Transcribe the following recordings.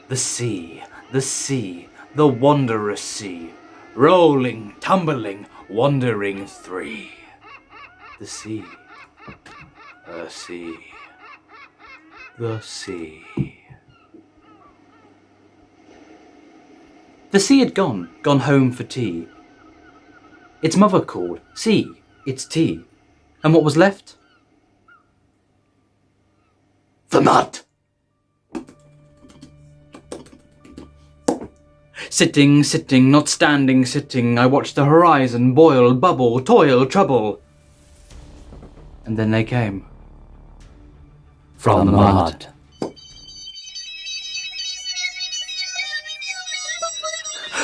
The sea, the sea, the wondrous sea, rolling, tumbling, wandering three. The sea, the sea, the sea. The sea had gone home for tea. Its mother called, "See, it's tea." And what was left? The mud! Sitting, sitting, not standing, sitting, I watched the horizon boil, bubble, toil, trouble. And then they came. From the mud.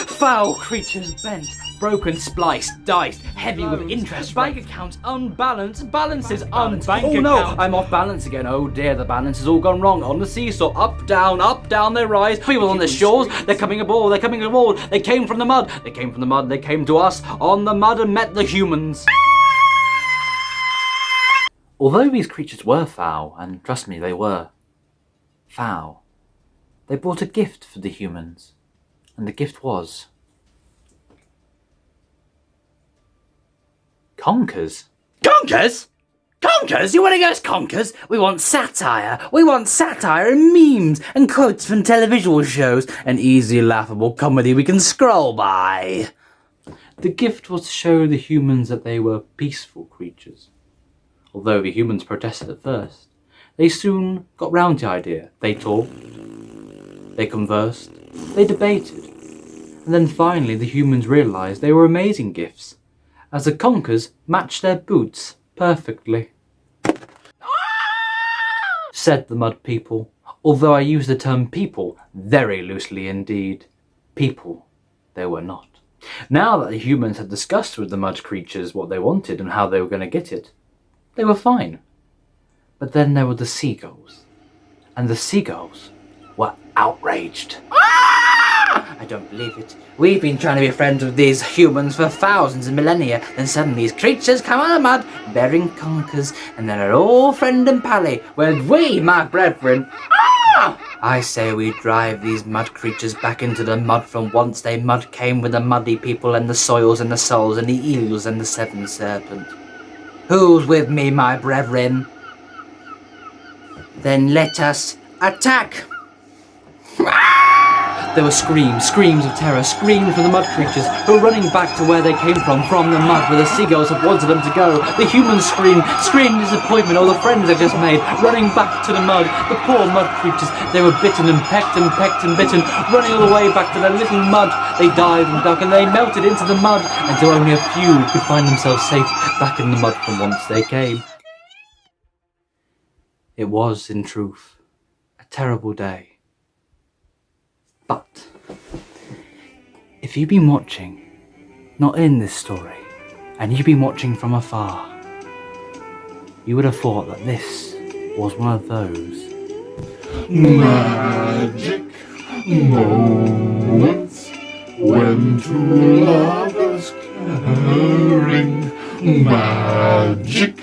Foul creatures bent, broken, spliced, diced, heavy with interest, bank accounts unbalanced, balances unbank Oh no, account. I'm off balance again. Oh dear, the balance has all gone wrong. On the seesaw, up, down they rise. People on the shores, they're coming aboard, They came from the mud, they came to us on the mud and met the humans. Although these creatures were foul, and trust me, they were foul, they brought a gift for the humans. And the gift was conkers. Conkers? Conkers? You want to give us conkers? We want satire. We want satire and memes and quotes from televisual shows and easy laughable comedy we can scroll by. The gift was to show the humans that they were peaceful creatures. Although the humans protested at first, they soon got round to the idea. They talked, they conversed, they debated, and then finally the humans realised they were amazing gifts, as the conkers matched their boots perfectly. Said the mud people, although I use the term people very loosely indeed. People they were not. Now that the humans had discussed with the mud creatures what they wanted and how they were going to get it, they were fine. But then there were the seagulls, and the seagulls were outraged. I don't believe it. We've been trying to be friends with these humans for thousands and millennia, then suddenly these creatures come out of the mud bearing conkers, and they're all friend and pally, whereas we, my brethren, I say we drive these mud creatures back into the mud from whence they mud came, with the muddy people and the soils and the souls and the eels and the seven serpent. Who's with me, my brethren? Then let us attack! There were screams of terror, screams from the mud creatures who were running back to where they came from the mud, where the seagulls had wanted them to go. The humans screamed disappointment, all the friends they just made, running back to the mud. The poor mud creatures, they were bitten and pecked and bitten, running all the way back to their little mud. They dived and dug and they melted into the mud until only a few could find themselves safe back in the mud from whence they came. It was, in truth, a terrible day. But if you've been watching, not in this story, and you've been watching from afar, you would have thought that this was one of those magic moments when two lovers caring. Magic